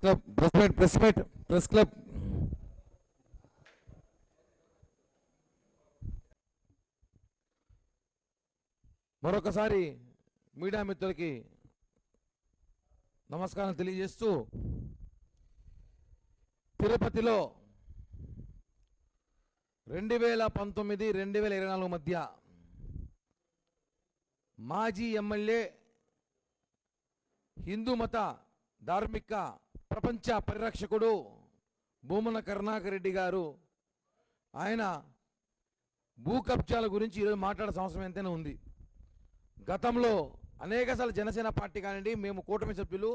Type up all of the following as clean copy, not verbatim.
Club press club మరొకసారి media మిత్రులకి నమస్కారం తెలియజేస్తూ, తిరుపతిలో 2019-2024 మధ్య మాజీ ఎమ్మెల్యే, హిందూ మత ధార్మిక ప్రపంచ పరిరక్షకుడు భూమన కరుణాకర్ రెడ్డి గారు ఆయన భూ కబ్జాల గురించి ఈరోజు మాట్లాడాల్సిన అవసరం ఎంతైనా ఉంది. గతంలో అనేకసార్లు జనసేన పార్టీ కానివ్వండి, మేము కూటమి సభ్యులు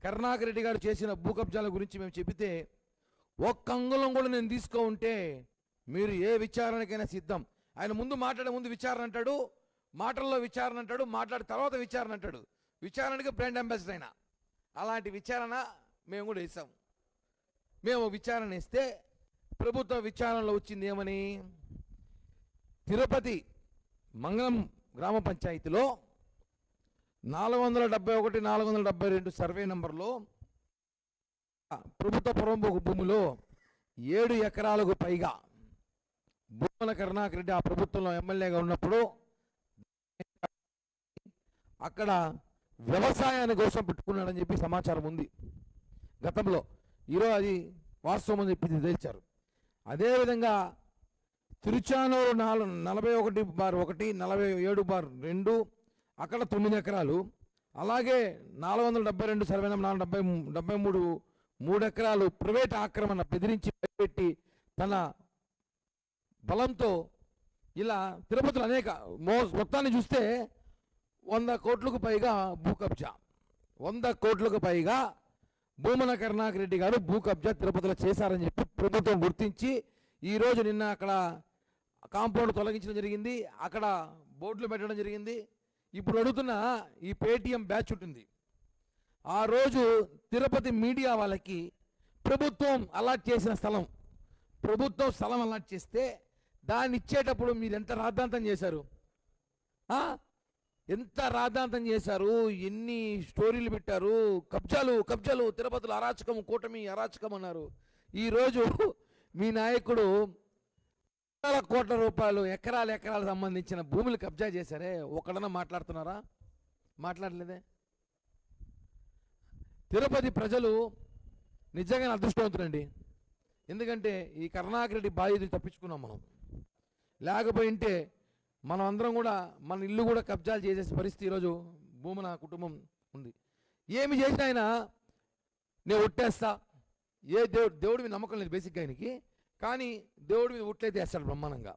కరుణాకర్ రెడ్డి గారు చేసిన భూ కబ్జాల గురించి మేము చెబితే ఒక్క అంగుళం కూడా నేను తీసుకో ఉంటే మీరు ఏ విచారణకైనా సిద్ధం. ఆయన మాట్లాడే ముందు విచారణ అంటాడు, మాటల్లో విచారణ అంటాడు, మాట్లాడిన తర్వాత విచారణ అంటాడు. విచారణకి బ్రాండ్ అంబాసిడర్ అయినా అలాంటి విచారణ మేము కూడా ఇస్తాం. మేము విచారణ ఇస్తే ప్రభుత్వ విచారణలో వచ్చింది ఏమని, తిరుపతి మంగళం గ్రామ పంచాయతీలో 471, 472 సర్వే నంబర్లో ప్రభుత్వ పొరంబోకు భూమిలో 7 ఎకరాలకు పైగా భూమన కరుణాకర్ రెడ్డి ఆ ప్రభుత్వంలో ఎమ్మెల్యేగా ఉన్నప్పుడు అక్కడ వ్యవసాయాన్ని కోసం పెట్టుకున్నాడని చెప్పి సమాచారం ఉంది గతంలో. ఈరోజు అది వాస్తవం అని చెప్పి తెలిచారు. అదేవిధంగా తిరుచానూరు 41/1, 47/2 అక్కడ 9 ఎకరాలు, అలాగే 472 సర్వే నంబర్ 473 3 ఎకరాలు ప్రైవేట్ ఆక్రమణ బెదిరించి పెట్టి తన బలంతో ఇలా తిరుపతిలో అనేక మొత్తాన్ని చూస్తే 100 కోట్లకు పైగా భూ కబ్జా, 100 కోట్లకు పైగా భూమన కరుణాకర్ రెడ్డి గారు భూ కబ్జా తిరుపతిలో చేశారని చెప్పి ప్రభుత్వం గుర్తించి ఈరోజు నిన్న అక్కడ కాంపౌండ్ తొలగించడం జరిగింది, అక్కడ బోర్డులు పెట్టడం జరిగింది. ఇప్పుడు అడుగుతున్న ఈ పేటీఎం బ్యాచ్ ఉంటుంది. ఆ రోజు తిరుపతి మీడియా వాళ్ళకి ప్రభుత్వం అలాట్ చేసిన స్థలం, ప్రభుత్వం స్థలం అలాట్ చేస్తే దాన్ని ఇచ్చేటప్పుడు మీరు ఎంత రాద్ధాంతం చేశారు, ఎంత రాద్ధాంతం చేశారు, ఎన్ని స్టోరీలు పెట్టారు. కబ్జాలు తిరుపతిలో అరాచకం, కూటమి అరాచకం అన్నారు. ఈరోజు మీ నాయకుడు వేల కోట్ల రూపాయలు ఎకరాలు సంబంధించిన భూములు కబ్జా చేశారే, ఒకడన్నా మాట్లాడుతున్నారా? మాట్లాడలేదే. తిరుపతి ప్రజలు నిజంగా అదృష్టవంతులండి. ఎందుకంటే ఈ కరుణాకర్ రెడ్డి బాధ్యతలు తప్పించుకున్నాం మనం. లేకపోయింటే మనం అందరం కూడా మన ఇల్లు కూడా కబ్జాలు చేసే పరిస్థితి ఈరోజు భూమన కుటుంబం ఉంది. ఏమి చేసినా ఆయన నేను ఒట్టేస్తా, ఏ దేవుడి మీద నమ్మకం లేదు బేసిక్గా ఆయనకి, కానీ దేవుడి మీద ఒట్లయితే వేస్తాడు బ్రహ్మాండంగా.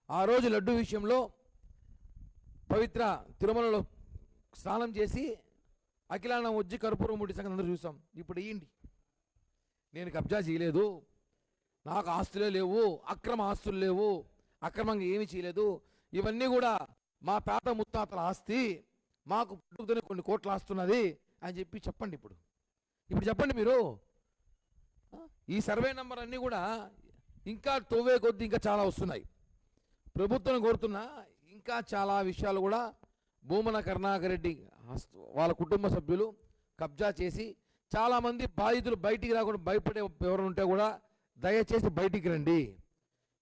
ఆ రోజు లడ్డు విషయంలో పవిత్ర తిరుమలలో స్నానం చేసి అఖిలాండం వచ్చి కర్పూరం ముట్టి సంగతి అందరూ చూసాం. ఇప్పుడు ఇయ్యండి, నేను కబ్జా చేయలేదు, నాకు ఆస్తులే లేవు, అక్రమ ఆస్తులు లేవు, అక్రమంగా ఏమీ చేయలేదు, ఇవన్నీ కూడా మా తాత ముత్తాతల ఆస్తి, మాకు పుట్టుకతోనే కొన్ని కోట్ల ఆస్తున్నది అని చెప్పి చెప్పండి. ఇప్పుడు చెప్పండి మీరు. ఈ సర్వే నెంబర్ అన్నీ కూడా ఇంకా తవ్వే కొద్దీ ఇంకా చాలా వస్తున్నాయి. ప్రభుత్వం కోరుతున్నా ఇంకా చాలా విషయాలు కూడా భూమన కరుణాకర్ రెడ్డి వాళ్ళ కుటుంబ సభ్యులు కబ్జా చేసి చాలామంది బాధితులు బయటికి రాకుండా భయపడే ఎవరు ఉంటే కూడా దయచేసి బయటికి రండి.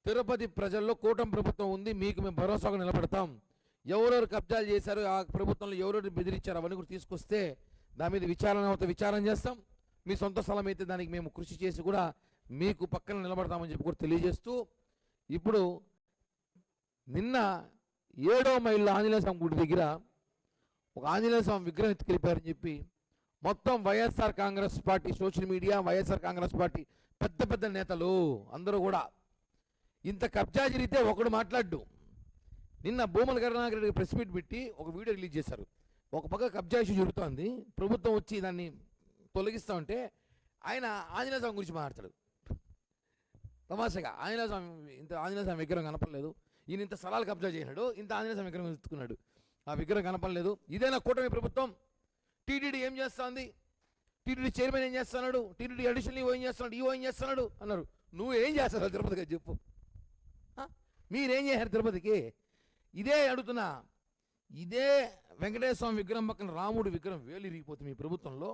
తిరుపతి ప్రజల్లో కూటమి ప్రభుత్వం ఉంది, మీకు మేము భరోసాగా నిలబడతాం. ఎవరెవరు కబ్జాలు చేశారు, ఆ ప్రభుత్వంలో ఎవరెవరు బెదిరించారు అవన్నీ కూడా తీసుకొస్తే దాని మీద విచారణ చేస్తాం. మీ సొంత స్థలం అయితే దానికి మేము కృషి చేసి కూడా మీకు పక్కన నిలబడతామని చెప్పి కూడా తెలియజేస్తూ, ఇప్పుడు నిన్న 7వ మైల్లో ఆంజనేయ స్వామి గుడి దగ్గర ఒక ఆంజనేయ స్వామి విగ్రహం ఎత్తుకెళ్ళిపోయారని చెప్పి మొత్తం YSR Congress party social media, YSR Congress party పెద్ద నేతలు అందరూ కూడా ఇంత కబ్జా జరిగితే ఒకడు మాట్లాడు. నిన్న భూమన కరుణాకర్ రెడ్డి ప్రెస్ మీట్ పెట్టి ఒక వీడియో రిలీజ్ చేశారు. ఒక పక్క కబ్జా ఇష్యూ జరుగుతోంది, ప్రభుత్వం వచ్చి దాన్ని తొలగిస్తూ ఉంటే ఆయన ఆంజనేయ స్వామి గురించి మాట్లాడతాడు తమాషగా. ఆంజనేయ స్వామి విగ్రహం కనపడలేదు, ఈయన ఇంత స్థలాలు కబ్జా చేసినాడు, ఇంత ఆంజనేయ స్వామి విగ్రహం ఎత్తుకున్నాడు, ఆ విగ్రహం కనపడలేదు. ఇదేనా కూటమి ప్రభుత్వం? టీటీడీ ఏం చేస్తుంది, టీటీడీ చైర్మన్ ఏం చేస్తున్నాడు, టీటీడీ అడిషనల్ ఈవో ఏం చేస్తున్నాడు, ఈవో ఏం చేస్తున్నాడు అన్నారు. నువ్వు ఏం చేస్తావు తిరుపతికి చెప్పు, మీరేం చేశారు తిరుపతికి? ఇదే అడుగుతున్నా. ఇదే వెంకటేశ్వర స్వామి విగ్రహం పక్కన రాముడి విగ్రహం వేలు ఇరిగిపోతుంది మీ ప్రభుత్వంలో.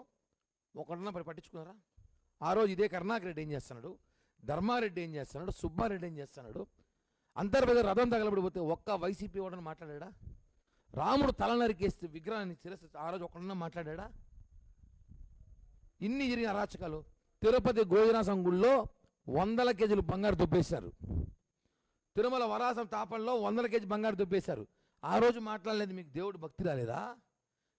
ఒకడన్నా పట్టించుకున్నారా? ఆ రోజు ఇదే కరుణాకర్ రెడ్డి ఏం చేస్తున్నాడు, ధర్మారెడ్డి ఏం చేస్తున్నాడు, సుబ్బారెడ్డి ఏం చేస్తున్నాడు, అంతర్వేద రథం తగలబడిపోతే ఒక్క వైసీపీ వాడని మాట్లాడా? రాముడు తల నరికేస్తే విగ్రహాన్ని శిరస్సు ఆ రోజు ఒకడన్నా మాట్లాడా? ఇన్ని జరిగిన అరాచకాలు. తిరుపతి గోవినాసం గుళ్ళో 100 కేజీలు బంగారు దొబ్బేశారు. తిరుమల వరాసం తాపంలో 100 కేజీ బంగారు దొబ్బేశారు. ఆ రోజు మాట్లాడలేదు. మీకు దేవుడు భక్తి రాలేదా?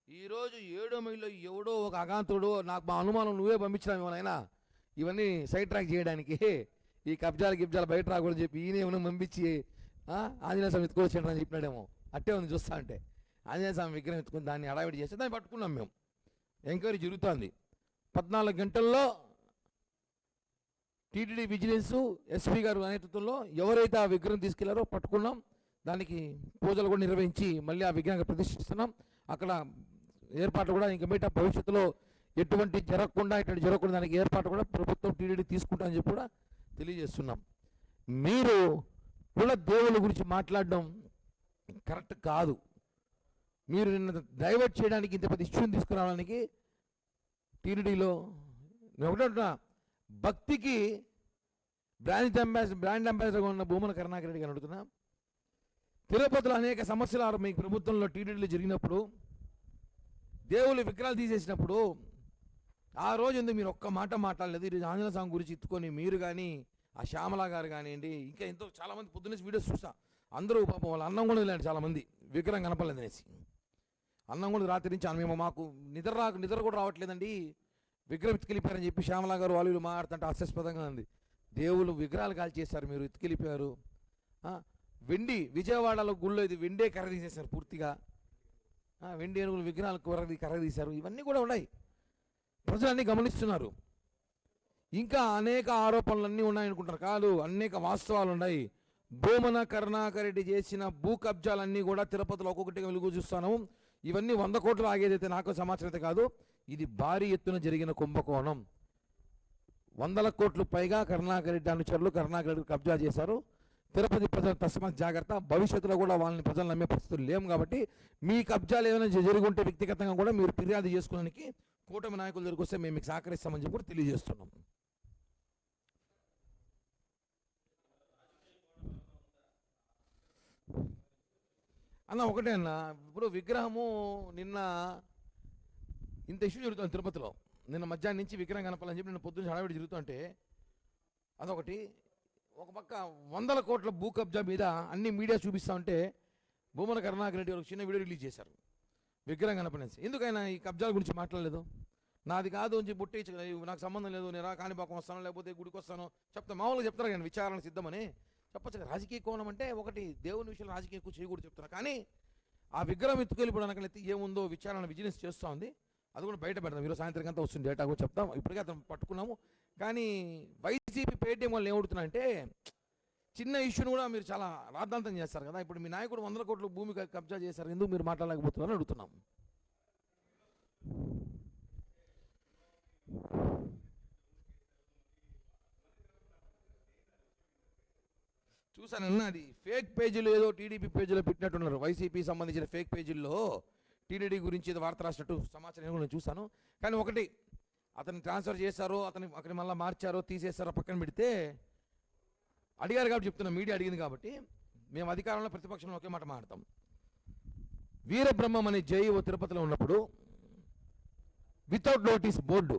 ఈరోజు 7వ మైల్లో ఎవడో ఒక అగాంతుడు, నాకు మా అనుమానం నువ్వే పంపించినావు ఏమైనా ఇవన్నీ సైడ్ ట్రాక్ చేయడానికి, ఈ గిబ్జాలు బయట రాకూడదని చెప్పి ఈయన ఏమైనా పంపించి ఆంజనేయ స్వామి ఎత్తుకోవచ్చాడు అని చెప్పినాడేమో. అట్టే ఉంది చూస్తా అంటే. ఆంజనేయ స్వామి విగ్రహం ఎత్తుకుని దాన్ని అడావిడి చేస్తే దాన్ని పట్టుకున్నాం మేము. ఎంక్వైరీ జరుగుతుంది. 14 గంటల్లో టీటీడీ విజిలెన్స్ ఎస్పీ గారు నేతృత్వంలో ఎవరైతే ఆ విగ్రహం తీసుకెళ్లారో పట్టుకున్నాం. దానికి పూజలు కూడా నిర్వహించి మళ్ళీ ఆ విగ్రహాన్ని ప్రతిష్ఠిస్తున్నాం. అక్కడ ఏర్పాట్లు కూడా ఇంకా మీట భవిష్యత్తులో ఎటువంటి జరగకుండా దానికి ఏర్పాటు కూడా ప్రభుత్వం టీటీడీ తీసుకుంటామని చెప్పి కూడా తెలియజేస్తున్నాం. మీరు కుల దేవుల గురించి మాట్లాడడం కరెక్ట్ కాదు. మీరు నిన్న డైవర్ట్ చేయడానికి ఇంత పెద్ద ఇష్యూని తీసుకురావడానికి టీటీడీలో నేను ఒకటే భక్తికి బ్రాండ్ అంబాసిడర్గా ఉన్న భూమన కరుణాకర్ రెడ్డి గారు అడుగుతున్నా. తిరుపతిలో అనేక సమస్యలు మీకు ప్రభుత్వంలో టీటీడీలో జరిగినప్పుడు, దేవుళ్ళు విగ్రహాలు తీసేసినప్పుడు ఆ రోజు ఎందుకు మీరు ఒక్క మాట మాట్లాడలేదు? ఈరోజు ఆంజనేయ స్వామి గురించి ఎత్తుకొని మీరు కానీ ఆ శ్యామల గారు కానివ్వండి, ఇంకా ఎంతో చాలామంది పొద్దున్నేసి వీడియోస్ చూసా. అందరూ పాపం వాళ్ళ అన్నం కూడా వెళ్ళండి. చాలామంది విగ్రహం కనపడలేదు అనేసి అన్నం కూడా రాత్రి నుంచి మేము మాకు నిద్ర కూడా రావట్లేదండి, విగ్రహం ఎత్తుకెళ్ళిపోయారని చెప్పి శ్యామల గారు వాళ్ళు మాట్లాడుతుంటే హాస్యాస్పదంగా ఉంది. దేవుళ్ళు విగ్రహాలు కాల్ చేశారు, మీరు ఎత్తుకెళ్ళిపోయారు. వెండి విజయవాడలో గుళ్ళో ఇది వెండే కర్ర తీసేశారు పూర్తిగా. వెండి ఏనుగులు విగ్రహాలు కర్ర తీశారు. ఇవన్నీ కూడా ఉన్నాయి, ప్రజలన్నీ గమనిస్తున్నారు. ఇంకా అనేక ఆరోపణలన్నీ ఉన్నాయనుకుంటారు. కాదు, అనేక వాస్తవాలు ఉన్నాయి. భూమన కరుణాకర్ రెడ్డి చేసిన భూ కబ్జాలన్నీ కూడా తిరుపతిలో ఒక్కొక్కటిగా వెలుగు చూస్తాను. ఇవన్నీ 100 కోట్లు ఆగేదైతే నాకు సమాచారం కాదు. ఇది భారీ ఎత్తున జరిగిన కుంభకోణం. 100 కోట్లు పైగా కరుణాకర్ రెడ్డి అనుచరులు కరుణాకర్ రెడ్డి కబ్జా చేశారు. తిరుపతి ప్రజలు తస్మాత్ జాగ్రత్త. భవిష్యత్తులో కూడా వాళ్ళని ప్రజలు నమ్మే పరిస్థితులు లేము కాబట్టి మీ కబ్జాలు ఏమైనా జరిగి ఉంటే వ్యక్తిగతంగా కూడా మీరు ఫిర్యాదు చేసుకోవడానికి కూటమి నాయకుల దగ్గరికి వస్తే మేము మీకు సహకరిస్తామని చెప్పి కూడా తెలియజేస్తున్నాం. అన్న ఒకటే అన్న, ఇప్పుడు విగ్రహము నిన్న ఇంత ఇష్యూ జరుగుతుంది తిరుపతిలో. నిన్న మధ్యాహ్నం నుంచి విగ్రహం కనపాలని చెప్పి నిన్న పొద్దున్న హడావిడి జరుగుతుంటే అదొకటి. ఒక పక్క 100 కోట్ల భూ కబ్జా మీద అన్ని మీడియా చూపిస్తూ ఉంటే భూమన కరుణాకర్ రెడ్డి ఒక చిన్న వీడియో రిలీజ్ చేశారు విగ్రహం కనపడేసి. ఎందుకైనా ఈ కబ్జాల గురించి మాట్లాడలేదు? నాది కాదు అని బుట్టి నాకు సంబంధం లేదు, నేను కాణిపాకం వస్తాను లేకపోతే గుడికి వస్తాను చెప్తా. మామూలుగా చెప్తారు కానీ విచారణ సిద్ధమని చెప్పచ్చు కదా. రాజకీయ కోణం అంటే ఒకటి, దేవుని విషయంలో రాజకీయ ఎక్కువ చేయకూడదు చెప్తున్నా. కానీ ఆ విగ్రహం ఎత్తుకెళ్ళిపోవడానికి ఏముందో విచారణ విజిలెన్స్ చేస్తూ ఉంది. అది కూడా బయట పెడతాం. ఈరోజు సాయంత్రం అంతా వస్తుంది డేటా కూడా చెప్తాం. ఇప్పటికే అతను పట్టుకున్నాము. కానీ వైసీపీ పేటీఎం వాళ్ళు ఏమవుతున్నా అంటే చిన్న ఇష్యూని కూడా మీరు చాలా రాద్ధాంతం చేస్తారు కదా. ఇప్పుడు మీ నాయకుడు 100 కోట్ల భూమి కబ్జా చేశారు, ఎందుకు మీరు మాట్లాడలేకపోతున్నారని అడుగుతున్నాం. చూసానన్నా, అది ఫేక్ పేజీలు ఏదో టీడీపీ పేజీలో పెట్టినట్టున్నారు. వైసీపీ సంబంధించిన ఫేక్ పేజీల్లో టీడీడీ గురించి ఏదో వార్త రాసినట్టు సమాచారం నేను చూశాను. కానీ ఒకటి, అతన్ని ట్రాన్స్ఫర్ చేశారో అతను అక్కడ మళ్ళీ మార్చారో తీసేశారో పక్కన పెడితే అడిగారు కాబట్టి చెప్తున్నాం. మీడియా అడిగింది కాబట్టి మేము అధికారంలో ప్రతిపక్షంలో ఒకే మాట మాట్లాడతాం. వీరబ్రహ్మం అనే జేఈఓ తిరుపతిలో ఉన్నప్పుడు without notice board,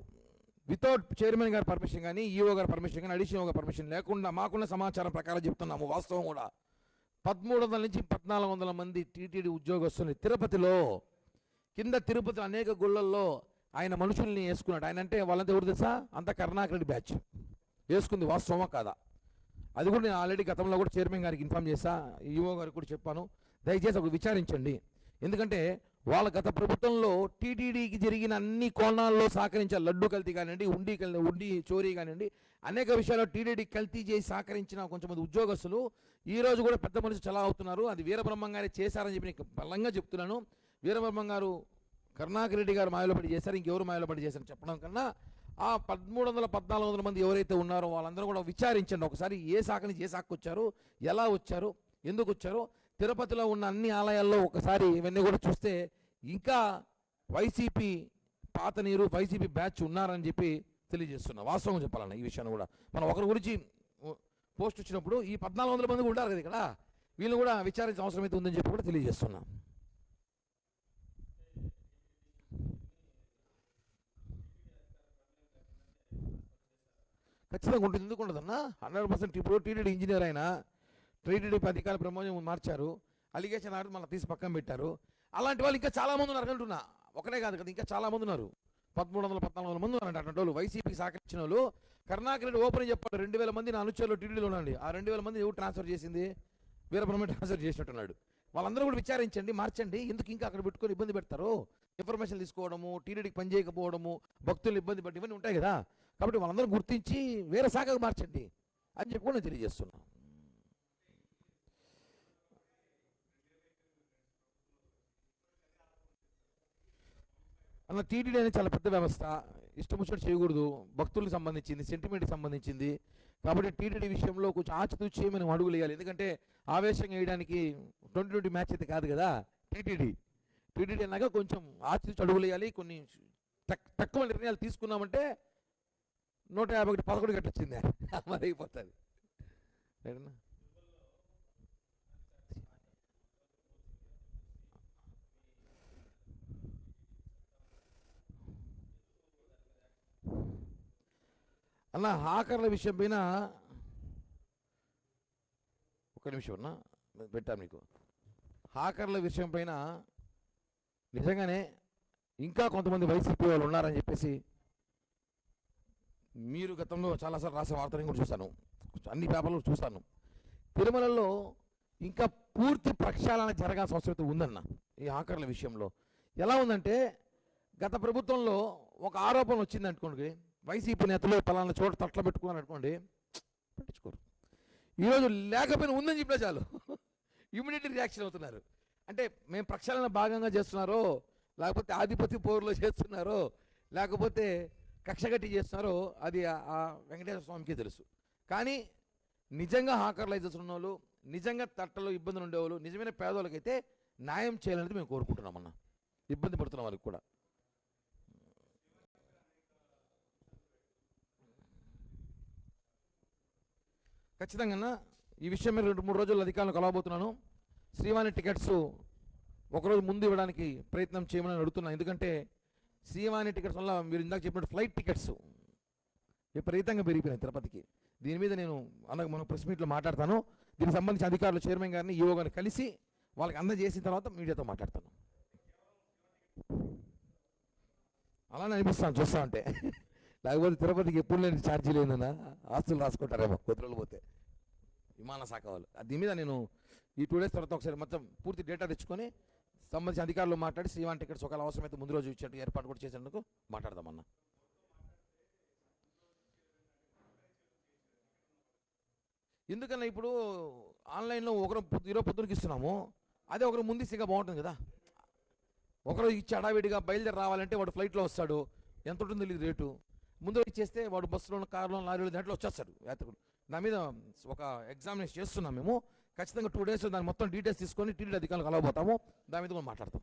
without chairman గారి పర్మిషన్ కానీ ఈఓ గారి పర్మిషన్ కానీ అడిషనల్ గారి పర్మిషన్ లేకుండా మాకున్న సమాచారం ప్రకారం చెప్తున్నాము, వాస్తవం కూడా 1300 నుంచి 1400 మంది టీటీడీ ఉద్యోగస్తుల్ని తిరుపతిలో కింద తిరుపతి అనేక గుళ్ళల్లో ఆయన మనుషుల్ని వేసుకున్నాడు. ఆయన అంటే వాళ్ళంతా ఎవరు తెలుసా? అంత కరుణాకర్ రెడ్డి బ్యాచ్ వేసుకుంది. వాస్తవమా కాదా? అది కూడా నేను ఆల్రెడీ గతంలో కూడా చైర్మన్ గారికి ఇన్ఫామ్ చేశా, ఈఓ గారికి కూడా చెప్పాను. దయచేసి ఒక విచారించండి. ఎందుకంటే వాళ్ళ గత ప్రభుత్వంలో టీటీడీకి జరిగిన అన్ని కోణాల్లో సహకరించారు. లడ్డు కల్తీ కానివ్వండి, ఉండి చోరీ కానివ్వండి, అనేక విషయాల్లో టీటీడీ కల్తీ చేసి సహకరించిన కొంచెంమంది ఉద్యోగస్తులు ఈరోజు కూడా పెద్ద మనిషి చలా అవుతున్నారు. అది వీరబ్రహ్మం గారే చేశారని చెప్పి నేను బలంగా చెప్తున్నాను. వీరబ్రహ్మం గారు కరుణాకర్ రెడ్డి గారు మాయలో పడి చేశారు, ఇంకెవరు మాయలో పడి చేశారని చెప్పడం కన్నా ఆ 1300, 1400 మంది ఎవరైతే ఉన్నారో వాళ్ళందరూ కూడా విచారించండి ఒకసారి. ఏ శాఖ నుంచి ఏ శాఖకు వచ్చారు, ఎలా వచ్చారు, ఎందుకు వచ్చారు, తిరుపతిలో ఉన్న అన్ని ఆలయాల్లో ఒకసారి ఇవన్నీ కూడా చూస్తే ఇంకా వైసీపీ పాత నీరు వైసీపీ బ్యాచ్ ఉన్నారని చెప్పి తెలియజేస్తున్నా. వాస్తవం చెప్పాలన్న ఈ విషయాన్ని కూడా మనం ఒకరి గురించి పోస్ట్ వచ్చినప్పుడు ఈ 1400 మంది ఉంటారు కదా ఇక్కడ, వీళ్ళు కూడా విచారించిన అవసరం అయితే ఉందని చెప్పి కూడా తెలియజేస్తున్నా. ఖచ్చితంగా ఉంటుంది, ఎందుకు ఉండదన్నా? 100%. ఇప్పుడు టీటీడీ ఇంజనీర్ అయినా టీటీడీ అధికారుల ప్రమోజం మార్చారు, అలిగేషన్ ఆడి మళ్ళీ తీసి పక్కన పెట్టారు. అలాంటి వాళ్ళు ఇంకా చాలామంది ఉన్నారు అంటున్నా, ఒకనే కాదు కదా, ఇంకా చాలామంది ఉన్నారు. 1300-1400 మంది ఉన్నారంట అటువంటి వాళ్ళు, వైసీపీకి సహకరించిన వాళ్ళు. కరుణాకర్ రెడ్డి ఓపెన్ చెప్పాడు, 2000 మంది నా అనుచరులు టీటీడీలో ఉండండి. ఆ 2000 మంది ఎవరు ట్రాన్స్ఫర్ చేసింది? వీరబ్రహ్మ ట్రాన్స్ఫర్ చేసినట్టున్నాడు. వాళ్ళందరూ కూడా విచారించండి, మార్చండి. ఎందుకు ఇంకా అక్కడ పెట్టుకొని ఇబ్బంది పెడతారు? ఇన్ఫర్మేషన్ తీసుకోవడము, టీటీడీకి పని చేయకపోవడము, భక్తులు ఇబ్బంది పట్టి ఇవన్నీ ఉంటాయి కదా. కాబట్టి వాళ్ళందరూ గుర్తించి వేరే శాఖకు మార్చండి అని చెప్పి కూడా నేను తెలియజేస్తున్నాను. అన్న టీటీడీ అనేది చాలా పెద్ద వ్యవస్థ, ఇష్టం వచ్చినట్టు చేయకూడదు. భక్తులకు సంబంధించింది, సెంటిమెంట్కి సంబంధించింది. కాబట్టి టీటీడీ విషయంలో కొంచెం ఆచితూచి మనం అడుగులు వేయాలి. ఎందుకంటే ఆవేశంగా వేయడానికి 2020 మ్యాచ్ అయితే కాదు కదా టీటీడీ అన్నాక కొంచెం ఆచితూచి అడుగులు వేయాలి. కొన్ని తక్కువ నిర్ణయాలు తీసుకున్నామంటే 150-11 గట్టొచ్చింది మరి అయిపోతుంది. అన్న హాకర్ల విషయం పైన ఒక నిమిషం అన్న పెట్టాను మీకు. హాకర్ల విషయం పైన నిజంగానే ఇంకా కొంతమంది వైసీపీ వాళ్ళు ఉన్నారని చెప్పేసి మీరు గతంలో చాలాసార్లు రాసే వార్తలను కూడా చూశాను, అన్ని పేపర్లు చూస్తాను. తిరుమలలో ఇంకా పూర్తి ప్రక్షాళన జరగాల్సిన అవసరం ఉందన్న ఈ హాకర్ల విషయంలో. ఎలా ఉందంటే గత ప్రభుత్వంలో ఒక ఆరోపణ వచ్చింది అనుకోండి, వైసీపీ నేతలు పలానా చోట తట్ల పెట్టుకున్నారు అనుకోండి, పట్టించుకోరు. ఈరోజు లేకపోయినా ఉందని చెప్పినా చాలు ఇమ్మీడియట్ రియాక్షన్ అవుతున్నారు. అంటే మేము ప్రక్షాళన భాగంగా చేస్తున్నారో, లేకపోతే ఆధిపత్య పోరులో చేస్తున్నారో, లేకపోతే కక్షగట్టి చేస్తున్నారో అది ఆ వెంకటేశ్వర స్వామికి తెలుసు. కానీ నిజంగా హాకర్లైజర్స్ ఉన్న వాళ్ళు, నిజంగా తట్టలో ఇబ్బందులు ఉండేవాళ్ళు, నిజమైన పేదవాళ్ళకైతే న్యాయం చేయాలనేది మేము కోరుకుంటున్నామన్న, ఇబ్బంది పడుతున్న వాళ్ళకి కూడా. ఖచ్చితంగా ఈ విషయం మీద 2-3 రోజుల్లో అధికారులను కలవబోతున్నాను. శ్రీవాణి టికెట్స్ ఒకరోజు ముందు ఇవ్వడానికి ప్రయత్నం చేయమని అడుగుతున్నాను. ఎందుకంటే శ్రీవాణి టికెట్స్ వల్ల మీరు ఇందాక చెప్పినట్టు ఫ్లైట్ టికెట్స్ విపరీతంగా పెరిగిపోయినాయి తిరుపతికి. దీని మీద నేను మనం ప్రెస్ మీట్లో మాట్లాడతాను. దీనికి సంబంధించి అధికారులు చైర్మన్ గారిని, ఈఓ గారిని కలిసి వాళ్ళకి అందజేసిన తర్వాత మీడియాతో మాట్లాడతాను. అలానే అనిపిస్తాను చూస్తా ఉంటే, లేకపోతే తిరుపతికి ఎప్పుడు లేని ఛార్జీలు ఏందన్నా, ఆస్తులు రాసుకుంటారేమో కొద్ది రోజులు పోతే విమాన శాఖ వాళ్ళు. దీని మీద నేను ఈ 2 డేస్ తర్వాత ఒకసారి మొత్తం పూర్తి డేటా తెచ్చుకొని సంబంధించిన అధికారులు మాట్లాడి శ్రీవాణి టికెట్స్ ఒకవేళ అవసరమైతే ముందు రోజు ఇచ్చేట్టు ఏర్పాటు కూడా చేసేందుకు మాట్లాడదామన్నా. ఎందుకన్నా ఇప్పుడు ఆన్లైన్లో ఒకరు ఈరోజు పొద్దునకి ఇస్తున్నాము, అదే ఒకరు ముందు ఇస్తే బాగుంటుంది కదా. ఒకరు ఇచ్చి హడావిడిగా బయలుదేరి రావాలంటే వాడు ఫ్లైట్లో వస్తాడు, ఎంత ఉంటుందో తెలియదు రేటు. ముందు ఇచ్చేస్తే వాడు బస్సులో, కారులో, లారీలో దాంట్లో వచ్చేస్తాడు యాత్రికుడు. దాని మీద ఒక ఎగ్జామినేషన్ చేస్తున్నాం మేము. ఖచ్చితంగా 2 డేస్ దాని మొత్తం డీటెయిల్స్ తీసుకొని టీటీడీ అధికారులు కలవబోతాము. దాని మీద కూడా మాట్లాడతాం.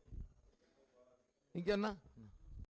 ఇంకేమన్నా